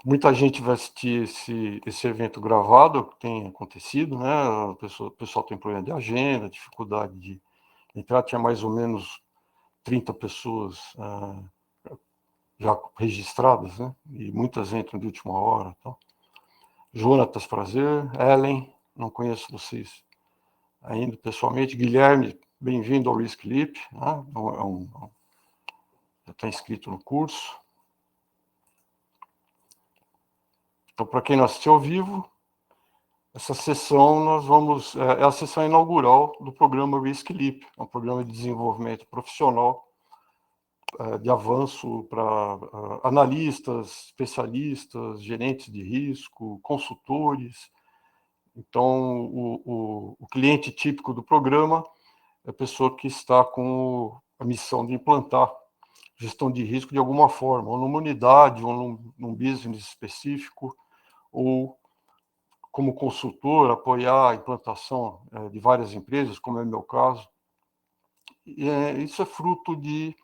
Muita gente vai assistir esse evento gravado, que tem acontecido, né? O pessoal tem problema de agenda, dificuldade de entrar. Tinha mais ou menos 30 pessoas já registradas, né? E muitas entram de última hora. Então. Jonatas, prazer. Ellen, não conheço vocês ainda pessoalmente. Guilherme, bem-vindo ao Risk Leap. Né? Já está inscrito no curso. Então, para quem não assistiu ao vivo, essa sessão nós vamos... É a sessão inaugural do programa Risk Leap, é um programa de desenvolvimento profissional de avanço para analistas, especialistas, gerentes de risco, consultores. Então, o cliente típico do programa é a pessoa que está com a missão de implantar gestão de risco de alguma forma, ou numa unidade, ou num business específico, ou como consultor, apoiar a implantação de várias empresas, como é o meu caso. Isso é fruto de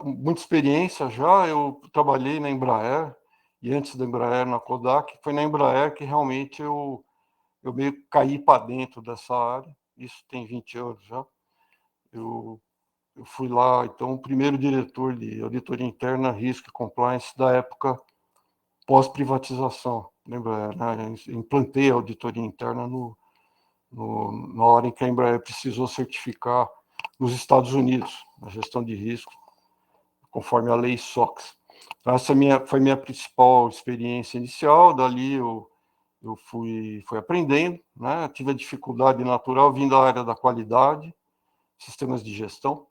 muita experiência já. Eu trabalhei na Embraer, e antes da Embraer na Kodak, foi na Embraer que realmente eu meio que caí para dentro dessa área. Isso tem 20 anos já. Eu fui lá, então, o primeiro diretor de auditoria interna, risco e compliance da época pós-privatização. Lembra? Né? Implantei a auditoria interna na hora em que a Embraer precisou certificar nos Estados Unidos a gestão de risco, conforme a lei SOX. Então, essa foi minha principal experiência inicial. Dali eu fui aprendendo, né? Tive a dificuldade natural vindo da área da qualidade, sistemas de gestão,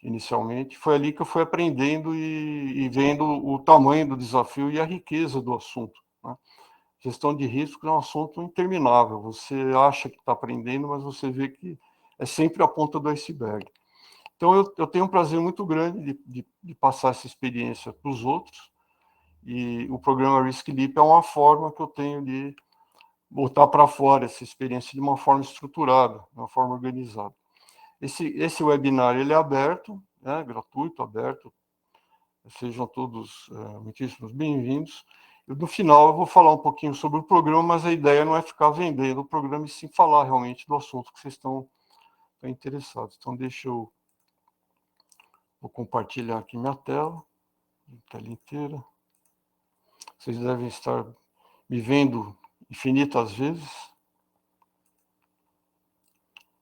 inicialmente. Foi ali que eu fui aprendendo e vendo o tamanho do desafio e a riqueza do assunto. Né? Gestão de risco é um assunto interminável. Você acha que está aprendendo, mas você vê que é sempre a ponta do iceberg. Então, eu tenho um prazer muito grande de passar essa experiência para os outros, e o programa Risk Leap é uma forma que eu tenho de botar para fora essa experiência de uma forma estruturada, de uma forma organizada. Esse webinar ele é aberto, né, gratuito, aberto. Sejam todos muitíssimos bem-vindos. No final, eu vou falar um pouquinho sobre o programa, mas a ideia não é ficar vendendo o programa, e sim falar realmente do assunto que vocês estão interessados. Então, vou compartilhar aqui minha tela inteira. Vocês devem estar me vendo infinitas vezes.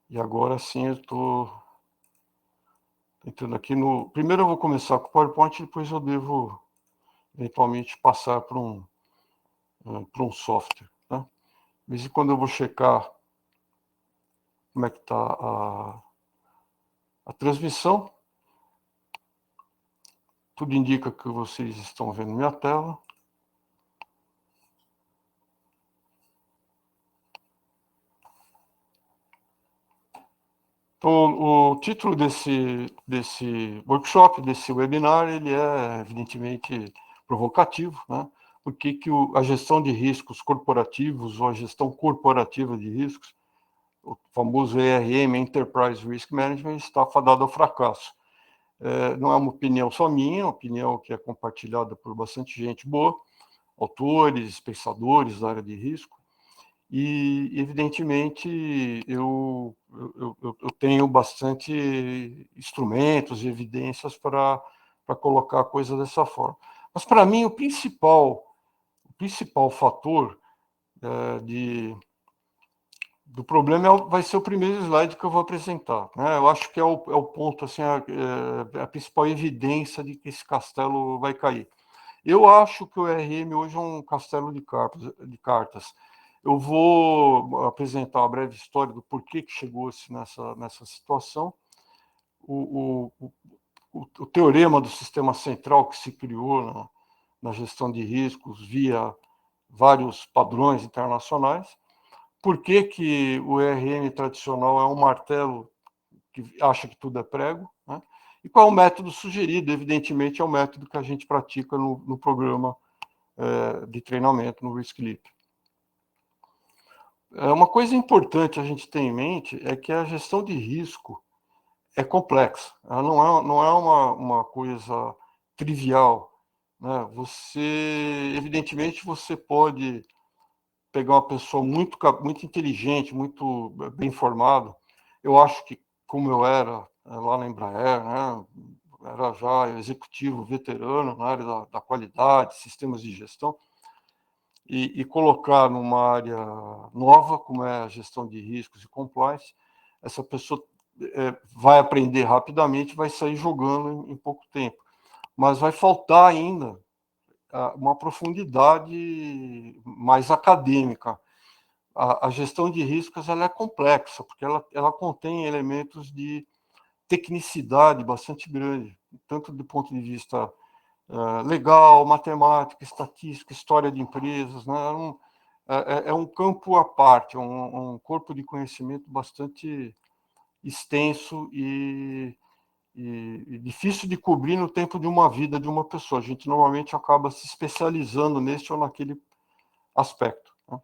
E agora sim eu estou entrando aqui no... Primeiro eu vou começar com o PowerPoint, depois eu devo eventualmente passar para um software. Tá? De vez em quando eu vou checar como é que está a transmissão. Tudo indica que vocês estão vendo minha tela. Então, o título desse workshop, desse webinar, ele é evidentemente provocativo, né? Porque que a gestão de riscos corporativos ou a gestão corporativa de riscos, o famoso ERM, Enterprise Risk Management, está fadado ao fracasso. Não é uma opinião só minha, é uma opinião que é compartilhada por bastante gente boa, autores, pensadores da área de risco. E, evidentemente, eu tenho bastante instrumentos e evidências para colocar a coisa dessa forma. Mas, para mim, o principal fator do problema vai ser o primeiro slide que eu vou apresentar. Né? Eu acho que é o ponto, assim, a principal evidência de que esse castelo vai cair. Eu acho que o ERM hoje é um castelo de cartas. Eu vou apresentar uma breve história do porquê que chegou-se nessa situação. O teorema do sistema central que se criou na gestão de riscos via vários padrões internacionais. Por que o ERM tradicional é um martelo que acha que tudo é prego? Né? E qual é o método sugerido? Evidentemente, é o método que a gente pratica no programa de treinamento no Risk Leap. Uma coisa importante a gente ter em mente é que a gestão de risco é complexa. Ela não é uma coisa trivial, né? Evidentemente, você pode pegar uma pessoa muito inteligente, muito bem formada. Eu acho que, como eu era lá na Embraer, né, era já executivo veterano na área da qualidade, sistemas de gestão, e colocar numa área nova, como é a gestão de riscos e compliance, essa pessoa vai aprender rapidamente, vai sair jogando em pouco tempo. Mas vai faltar ainda uma profundidade mais acadêmica. A gestão de riscos ela é complexa, porque ela contém elementos de tecnicidade bastante grande, tanto do ponto de vista legal, matemática, estatística, história de empresas, né? É um campo à parte, um corpo de conhecimento bastante extenso e difícil de cobrir no tempo de uma vida de uma pessoa. A gente normalmente acaba se especializando nesse ou naquele aspecto. Né?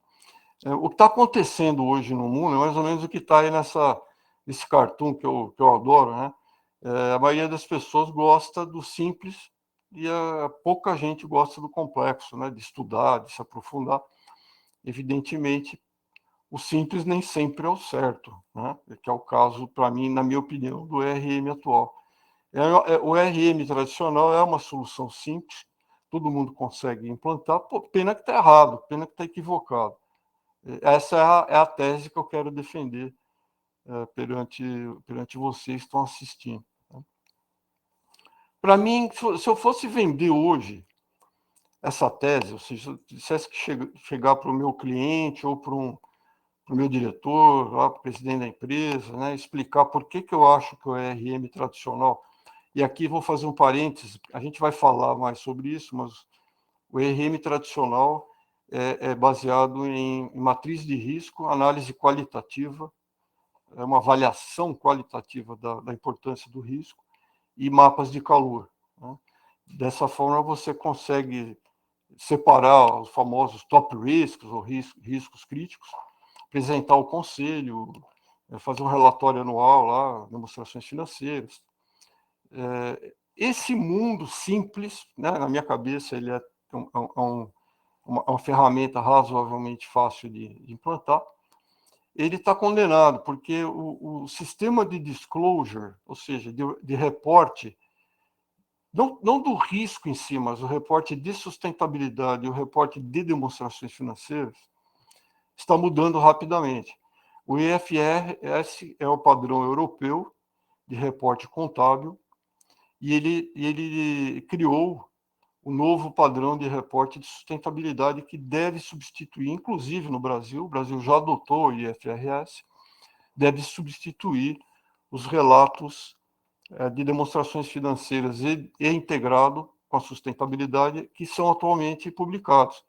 O que está acontecendo hoje no mundo é mais ou menos o que está aí nesse cartoon que eu adoro, né? A maioria das pessoas gosta do simples e pouca gente gosta do complexo, né? De estudar, de se aprofundar. Evidentemente, o simples nem sempre é o certo, né? Que é o caso, para mim, na minha opinião, do ERM atual. O ERM tradicional é uma solução simples, todo mundo consegue implantar, pena que está errado, pena que está equivocado. Essa é a tese que eu quero defender perante vocês que estão assistindo. Para mim, se eu fosse vender hoje essa tese, ou seja, se eu dissesse que chegar para o meu cliente ou para o meu diretor, para o presidente da empresa, né, explicar por que eu acho que o ERM tradicional, e aqui vou fazer um parênteses, a gente vai falar mais sobre isso, mas o ERM tradicional é baseado em matriz de risco, análise qualitativa, é uma avaliação qualitativa da importância do risco e mapas de calor. Né? Dessa forma, você consegue separar os famosos top risks ou riscos críticos, apresentar ao conselho, fazer um relatório anual lá, demonstrações financeiras. Esse mundo simples, né, na minha cabeça, ele é uma ferramenta razoavelmente fácil de implantar. Ele está condenado, porque o sistema de disclosure, ou seja, de reporte, não do risco em si, mas o reporte de sustentabilidade, o reporte de demonstrações financeiras, está mudando rapidamente. O IFRS é o padrão europeu de reporte contábil e ele criou o novo padrão de reporte de sustentabilidade que deve substituir, inclusive no Brasil, o Brasil já adotou o IFRS, deve substituir os relatos de demonstrações financeiras e integrado com a sustentabilidade que são atualmente publicados.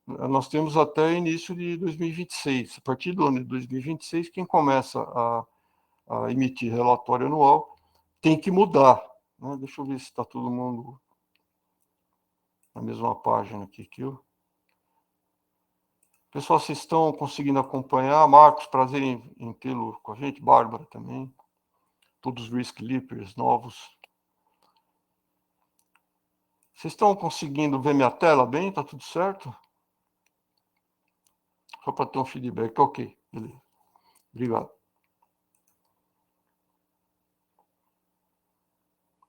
Nós temos até início de 2026. A partir do ano de 2026, quem começa a emitir relatório anual tem que mudar. Né? Deixa eu ver se está todo mundo na mesma página aqui. Pessoal, vocês estão conseguindo acompanhar? Marcos, prazer em tê-lo com a gente. Bárbara também. Todos os Risk Leapers novos. Vocês estão conseguindo ver minha tela bem? Está tudo certo? Só para ter um feedback. Ok, beleza. Obrigado.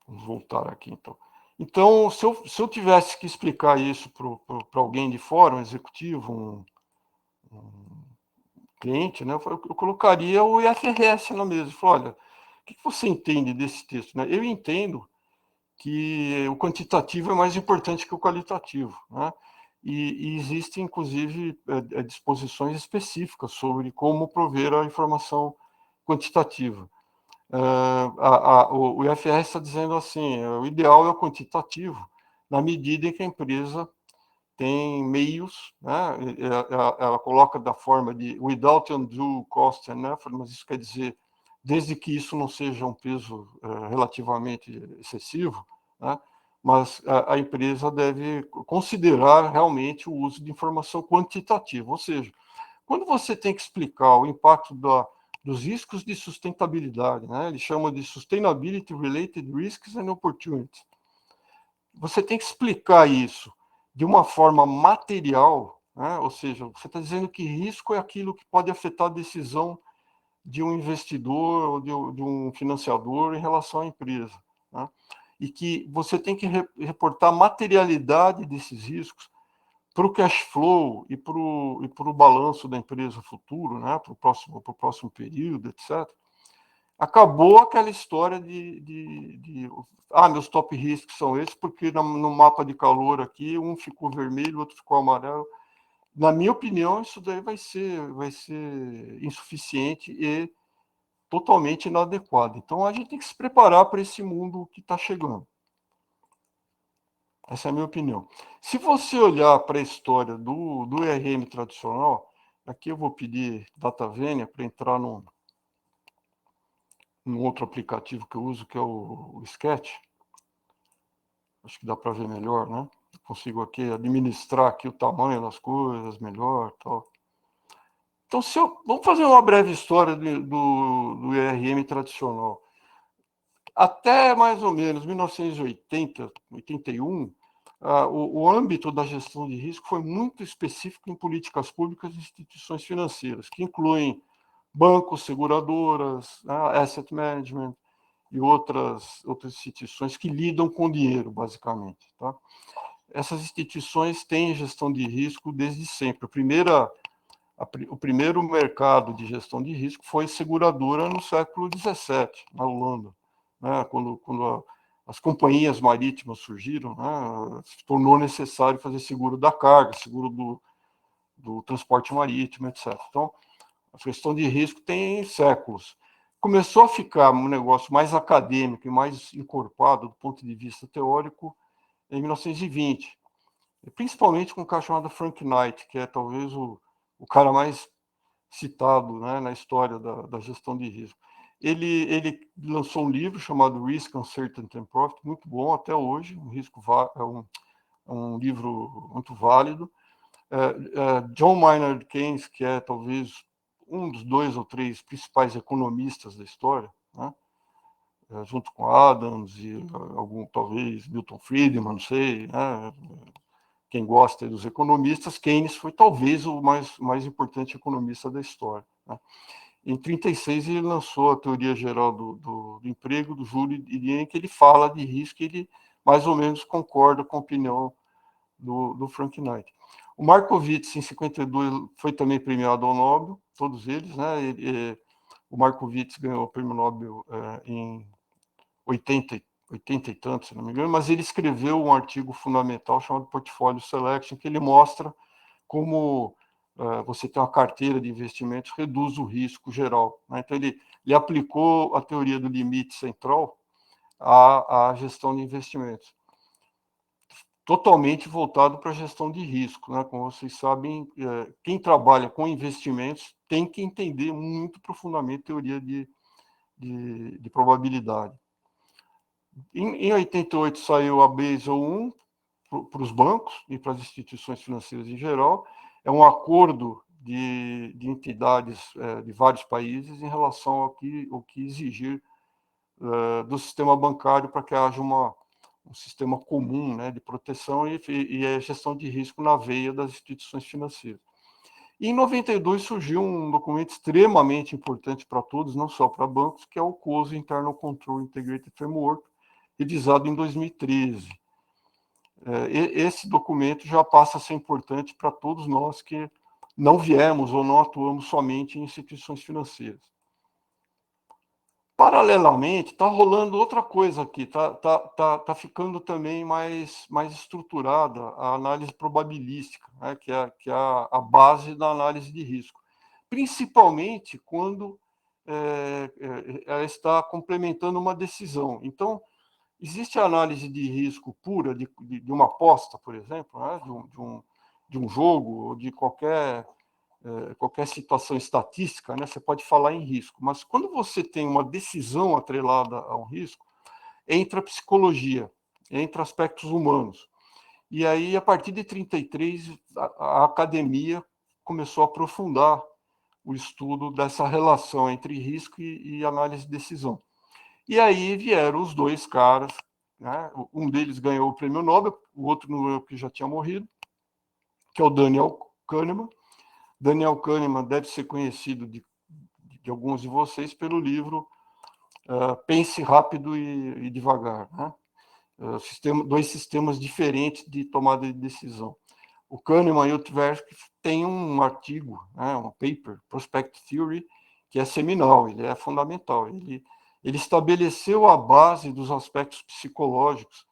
Vamos voltar aqui, então. Então, se eu tivesse que explicar isso para alguém de fora, um executivo, um cliente, né, eu colocaria o IFRS na mesa. Olha, o que você entende desse texto? Né? Eu entendo que o quantitativo é mais importante que o qualitativo. Né? E existem, inclusive, disposições específicas sobre como prover a informação quantitativa. O IFRS está dizendo assim, o ideal é o quantitativo, na medida em que a empresa tem meios, né? Ela coloca da forma de without undue cost and effort, mas isso quer dizer, desde que isso não seja um peso relativamente excessivo, né? Mas a empresa deve considerar realmente o uso de informação quantitativa, ou seja, quando você tem que explicar o impacto dos riscos de sustentabilidade, né? Ele chama de Sustainability Related Risks and Opportunities. você tem que explicar isso de uma forma material, né? Ou seja, você está dizendo que risco é aquilo que pode afetar a decisão de um investidor ou de um financiador em relação à empresa, né? E que você tem que reportar a materialidade desses riscos para o cash flow e para o balanço da empresa futuro, né? Para o próximo período, etc. Acabou aquela história meus top risks são esses, porque no mapa de calor aqui, um ficou vermelho, o outro ficou amarelo. Na minha opinião, isso daí vai ser insuficiente e totalmente inadequado. Então, a gente tem que se preparar para esse mundo que está chegando. Essa é a minha opinião. Se você olhar para a história do ERM tradicional, aqui eu vou pedir DataVenia para entrar num outro aplicativo que eu uso, que é o Sketch. Acho que dá para ver melhor, né? Eu consigo aqui administrar aqui o tamanho das coisas melhor, tal. Então, vamos fazer uma breve história do ERM tradicional. Até mais ou menos 1980, 81, o âmbito da gestão de risco foi muito específico em políticas públicas e instituições financeiras, que incluem bancos, seguradoras, asset management e outras instituições que lidam com dinheiro, basicamente. Tá? Essas instituições têm gestão de risco desde sempre. O primeiro mercado de gestão de risco foi seguradora no século XVII, na Holanda, né? Quando as companhias marítimas surgiram, né? Se tornou necessário fazer seguro da carga, seguro do transporte marítimo, etc. Então, a gestão de risco tem séculos. Começou a ficar um negócio mais acadêmico e mais encorpado do ponto de vista teórico em 1920, principalmente com um cara chamado Frank Knight, que é talvez o cara mais citado, né, na história da gestão de risco. Ele lançou um livro chamado Risk, Uncertainty and Profit, muito bom até hoje, um livro muito válido. John Maynard Keynes, que é talvez um dos 2 ou 3 principais economistas da história, né, junto com Adams e talvez Milton Friedman, não sei, né, quem gosta dos economistas, Keynes foi talvez o mais importante economista da história. Né? Em 1936, ele lançou a Teoria Geral do Emprego, do Júlio, em que ele fala de risco e ele mais ou menos concorda com a opinião do Frank Knight. O Markowitz, em 52, foi também premiado ao Nobel, todos eles. Né? O Markowitz ganhou o prêmio Nobel em 80 e tantos, se não me engano, mas ele escreveu um artigo fundamental chamado Portfolio Selection, que ele mostra como você tem uma carteira de investimentos, reduz o risco geral. Né? Então, ele aplicou a teoria do limite central à gestão de investimentos, totalmente voltado para a gestão de risco. Né? Como vocês sabem, quem trabalha com investimentos tem que entender muito profundamente a teoria de probabilidade. Em 88 saiu a Basel I para os bancos e para as instituições financeiras em geral. É um acordo de entidades de vários países em relação ao que exigir do sistema bancário para que haja um sistema comum, né, de proteção e a gestão de risco na veia das instituições financeiras. E em 92 surgiu um documento extremamente importante para todos, não só para bancos, que é o COSO, Internal Control Integrated Framework, revisado em 2013. Esse documento já passa a ser importante para todos nós que não viemos ou não atuamos somente em instituições financeiras. Paralelamente, está rolando outra coisa aqui, tá ficando também mais estruturada a análise probabilística, né, que é a base da análise de risco, principalmente quando ela está complementando uma decisão. Então, existe a análise de risco pura de uma aposta, por exemplo, né, de um jogo ou de qualquer situação estatística, né, você pode falar em risco. Mas quando você tem uma decisão atrelada ao risco, entra a psicologia, entra aspectos humanos. E aí, a partir de 33, a academia começou a aprofundar o estudo dessa relação entre risco e análise de decisão. E aí vieram os dois caras né? Um deles ganhou o prêmio Nobel, o outro não ganhou porque já tinha morrido, que é o Daniel Kahneman. Daniel Kahneman deve ser conhecido de alguns de vocês pelo livro Pense Rápido e Devagar, né? Dois sistemas diferentes de tomada de decisão. O Kahneman e o Tversky têm um artigo, né, um paper, Prospect Theory, que é seminal, ele é fundamental. Ele estabeleceu a base dos aspectos psicológicos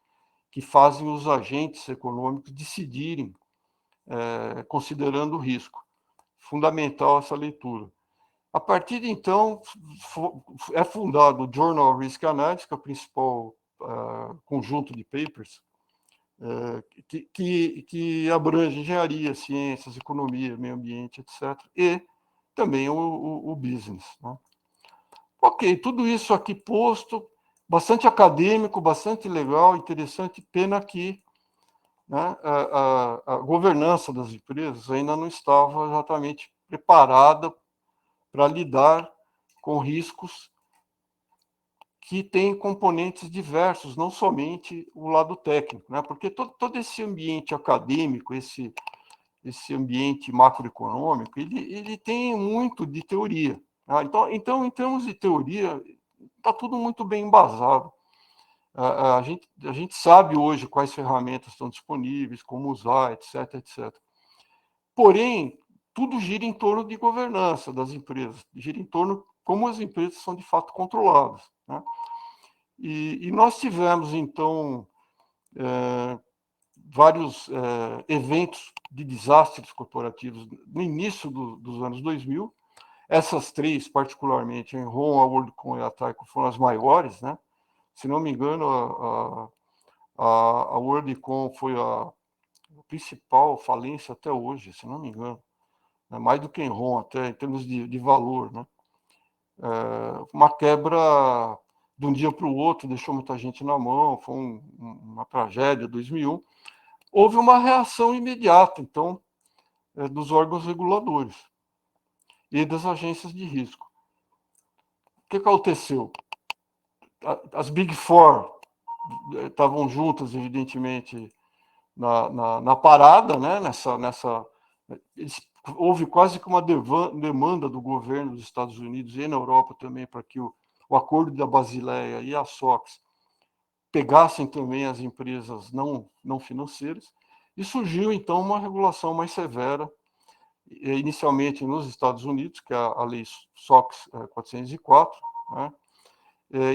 que fazem os agentes econômicos decidirem, considerando o risco. Fundamental essa leitura. A partir de então, é fundado o Journal of Risk Analysis, que é o principal conjunto de papers, que abrange engenharia, ciências, economia, meio ambiente, etc., e também o business. Né? Ok, tudo isso aqui posto, bastante acadêmico, bastante legal, interessante, pena que, né, a governança das empresas ainda não estava exatamente preparada para lidar com riscos que têm componentes diversos, não somente o lado técnico, né? Porque todo esse ambiente acadêmico, esse ambiente macroeconômico, ele tem muito de teoria. Tá? Então, em termos de teoria, está tudo muito bem embasado. A gente sabe hoje quais ferramentas estão disponíveis, como usar, etc, etc. Porém, tudo gira em torno de governança das empresas, gira em torno de como as empresas são de fato controladas. Né? E nós tivemos, então, vários eventos de desastres corporativos no início dos anos 2000. Essas três, particularmente, a Enron, a WorldCom e a Tyco, foram as maiores. Né? Se não me engano, a WorldCom foi a principal falência até hoje, se não me engano. Mais do que Enron, até em termos de valor. Né? Uma quebra de um dia para o outro, deixou muita gente na mão, foi uma tragédia, 2001. Houve uma reação imediata, então, dos órgãos reguladores e das agências de risco. O que aconteceu? As Big Four estavam juntas, evidentemente, na parada, né? Houve quase que uma demanda do governo dos Estados Unidos e na Europa também para que o acordo da Basileia e a SOX pegassem também as empresas não financeiras, e surgiu, então, uma regulação mais severa, inicialmente nos Estados Unidos, que é a lei SOX 404, né,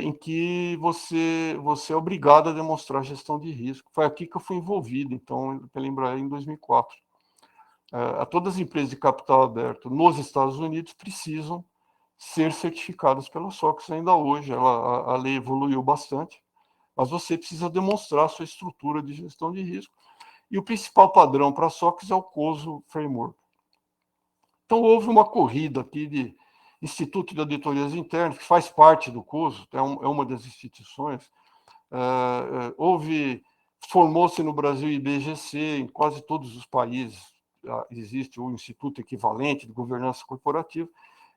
em que você é obrigado a demonstrar gestão de risco. Foi aqui que eu fui envolvido, então, pela Embraer, em 2004. Todas as empresas de capital aberto nos Estados Unidos precisam ser certificadas pela SOX ainda hoje. A lei evoluiu bastante, mas você precisa demonstrar sua estrutura de gestão de risco. E o principal padrão para a SOX é o COSO Framework. Então, houve uma corrida aqui de Instituto de Auditorias Internas, que faz parte do COSO, é uma das instituições. Formou-se no Brasil IBGC, em quase todos os países existe um instituto equivalente de governança corporativa,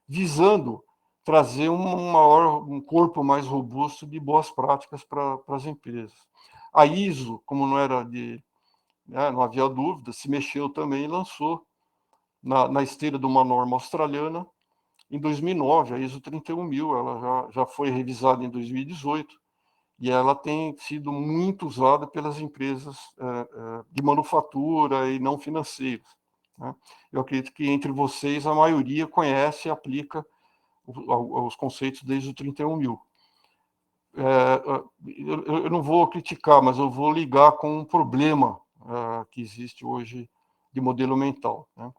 visando trazer um corpo mais robusto de boas práticas para as empresas. A ISO, como não era não havia dúvida, se mexeu também e lançou, na esteira de uma norma australiana, em 2009, a ISO 31000, ela já foi revisada em 2018, e ela tem sido muito usada pelas empresas de manufatura e não financeiras. Né? Eu acredito que entre vocês a maioria conhece e aplica os conceitos desde o 31000. Eu não vou criticar, mas eu vou ligar com um problema que existe hoje de modelo mental. Né?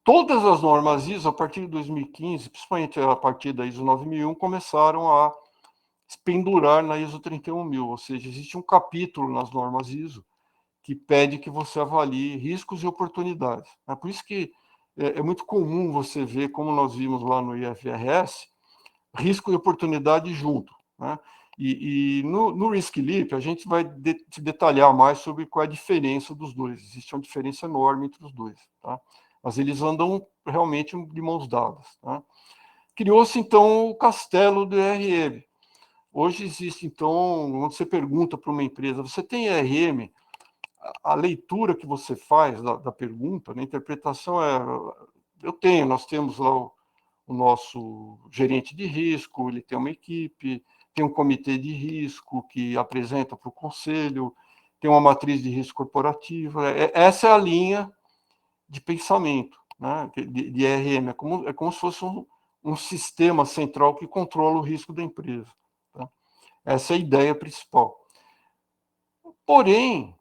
Todas as normas ISO, a partir de 2015, principalmente a partir da ISO 9001, começaram a se pendurar na ISO 31000, ou seja, existe um capítulo nas normas ISO que pede que você avalie riscos e oportunidades. É por isso que é muito comum você ver, como nós vimos lá no IFRS, risco e oportunidade junto. Né? E no Risk Leap, a gente vai te detalhar mais sobre qual é a diferença dos dois. Existe uma diferença enorme entre os dois. Tá? Mas eles andam realmente de mãos dadas. Tá? Criou-se, então, o castelo do RM. Hoje existe, então, quando você pergunta para uma empresa, você tem ERM? A leitura que você faz da pergunta, a interpretação nós temos lá o nosso gerente de risco, ele tem uma equipe, tem um comitê de risco que apresenta para o conselho, tem uma matriz de risco corporativa. Essa é a linha de pensamento, né, de ERM. É como se fosse um sistema central que controla o risco da empresa. Tá? Essa é a ideia principal. Porém,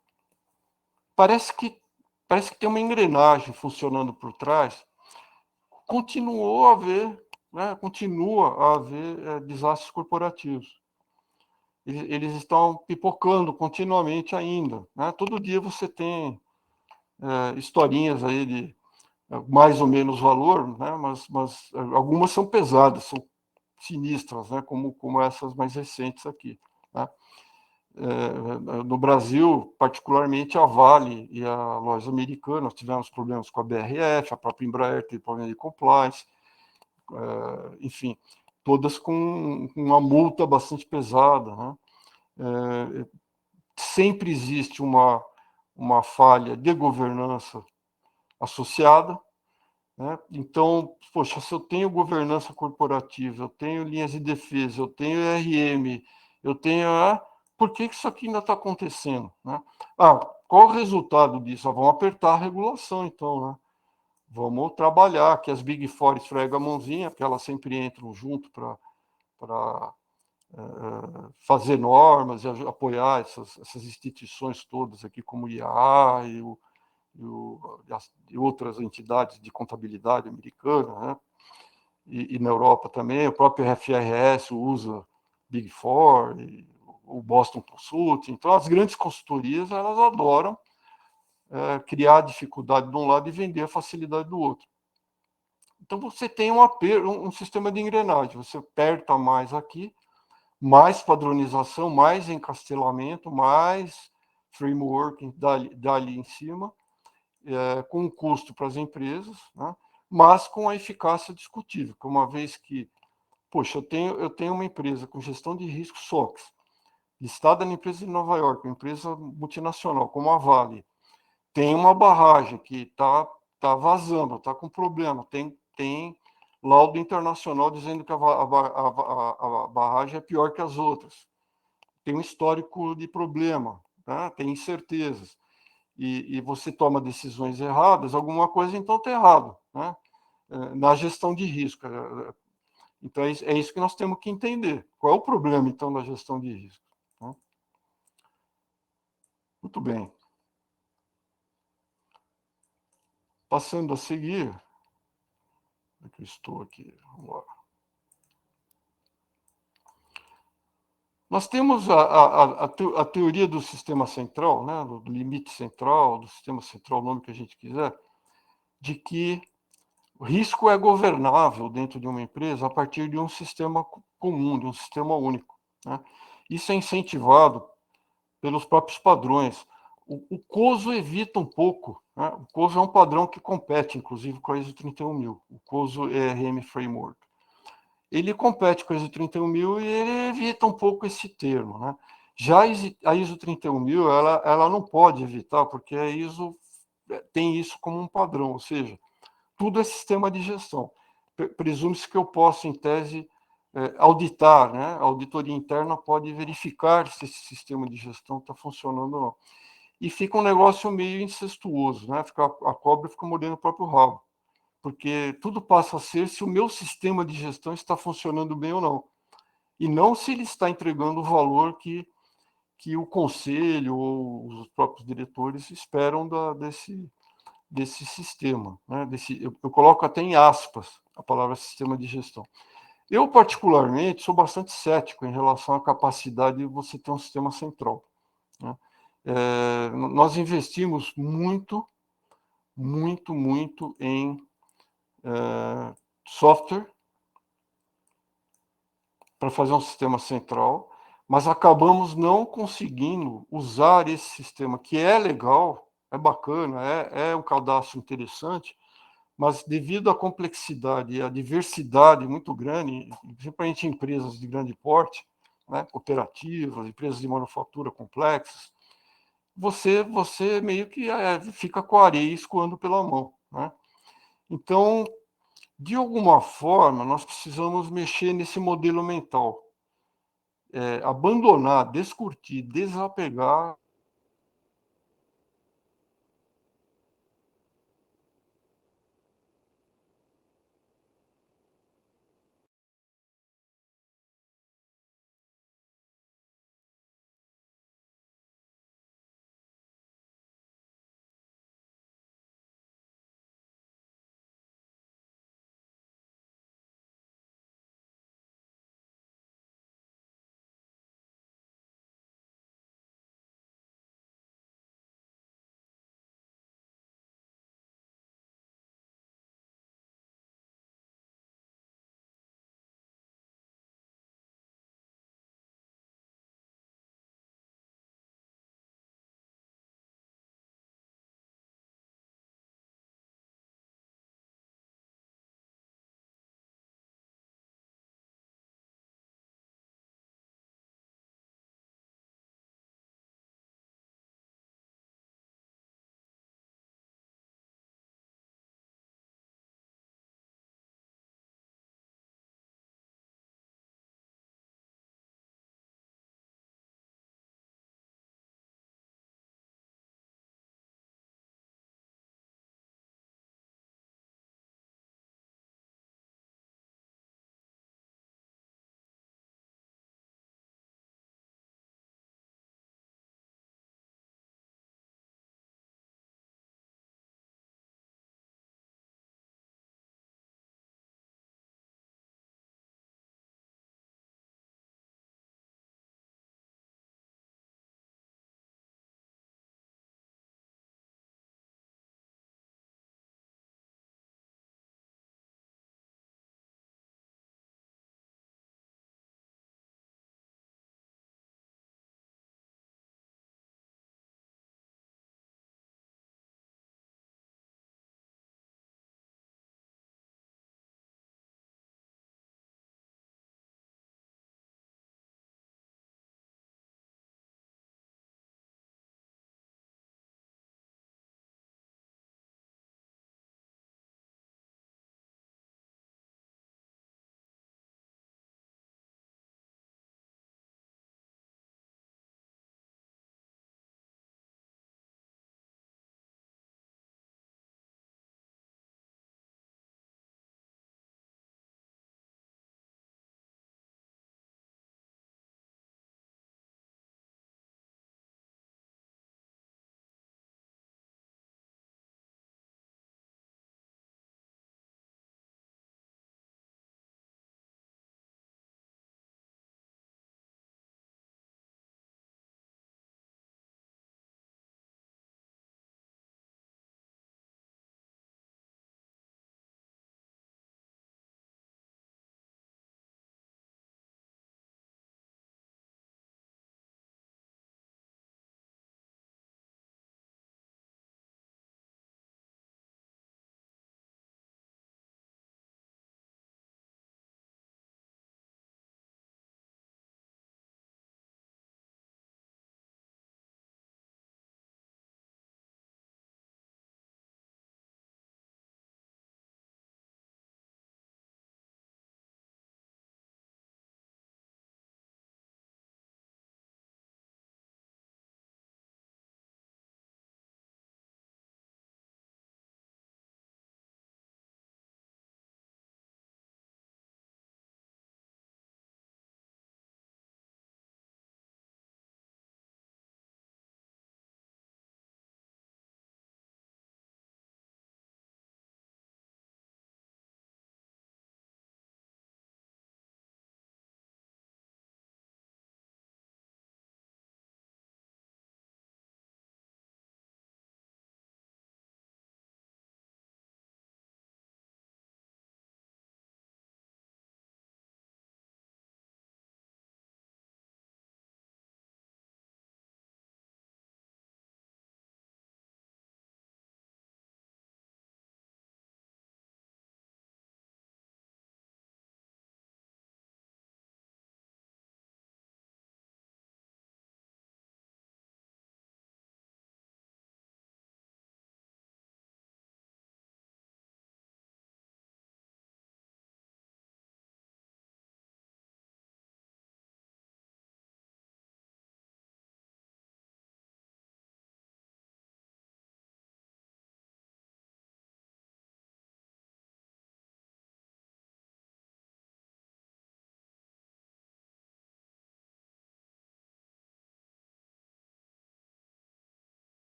parece que tem uma engrenagem funcionando por trás. Continua a haver desastres corporativos. Eles estão pipocando continuamente ainda. Né? Todo dia você tem historinhas aí de mais ou menos valor, né? mas algumas são pesadas, são sinistras, né? como essas mais recentes aqui. Né? No Brasil, particularmente a Vale e a Lojas Americanas, tivemos problemas com a BRF, a própria Embraer teve problema de compliance, enfim, todas com uma multa bastante pesada. Né? Sempre existe uma falha de governança associada. Né? Então, poxa, se eu tenho governança corporativa, eu tenho linhas de defesa, eu tenho ERM, eu tenho... por que isso aqui ainda está acontecendo? Né? Qual o resultado disso? Vamos apertar a regulação, então, né? Vamos trabalhar, que as Big Four esfregam a mãozinha, porque elas sempre entram junto para fazer normas e apoiar essas instituições todas aqui, como o IAA e outras entidades de contabilidade americana, né? E na Europa também, o próprio FRS usa Big Four, o Boston Consulting. Então, as grandes consultorias, elas adoram criar dificuldade de um lado e vender a facilidade do outro. Então, você tem um sistema de engrenagem, você aperta mais aqui, mais padronização, mais encastelamento, mais framework dali em cima, com um custo para as empresas, né? Mas com a eficácia discutível, uma vez que, poxa, eu tenho uma empresa com gestão de risco SOX, listada na empresa de Nova York, uma empresa multinacional, como a Vale, tem uma barragem que tá vazando, está com problema, tem laudo internacional dizendo que a barragem é pior que as outras, tem um histórico de problema, tá? Tem incertezas. E você toma decisões erradas, alguma coisa então está errado, né? Na gestão de risco. Então, é isso que nós temos que entender. Qual é o problema, então, da gestão de risco? Né? Muito bem. Passando a seguir, onde é que eu estou aqui? Vamos lá. Nós temos a teoria do sistema central, né? Do limite central, do sistema central, o nome que a gente quiser, de que o risco é governável dentro de uma empresa a partir de um sistema comum, de um sistema único. Né? Isso é incentivado pelos próprios padrões. O COSO evita um pouco. Né? O COSO é um padrão que compete, inclusive, com a ISO 31000, o COSO ERM Framework. Ele compete com a ISO 31000 e ele evita um pouco esse termo. Né? Já a ISO 31000, ela não pode evitar, porque a ISO tem isso como um padrão, ou seja, tudo é sistema de gestão. Presume-se que eu posso, em tese, auditar, né? A auditoria interna pode verificar se esse sistema de gestão está funcionando ou não. E fica um negócio meio incestuoso, né? A cobra fica mordendo o próprio rabo, porque tudo passa a ser se o meu sistema de gestão está funcionando bem ou não, e não se ele está entregando o valor que o conselho ou os próprios diretores esperam desse sistema. Né? Eu coloco até em aspas a palavra sistema de gestão. Eu, particularmente, sou bastante cético em relação à capacidade de você ter um sistema central. Né? Nós investimos muito em software para fazer um sistema central, mas acabamos não conseguindo usar esse sistema, que é legal, é bacana, é um cadastro interessante, mas devido à complexidade e à diversidade muito grande, principalmente em empresas de grande porte, né, cooperativas, empresas de manufatura complexas, você meio que fica com a areia escoando pela mão, né? Então, de alguma forma, nós precisamos mexer nesse modelo mental, abandonar, descurtir, desapegar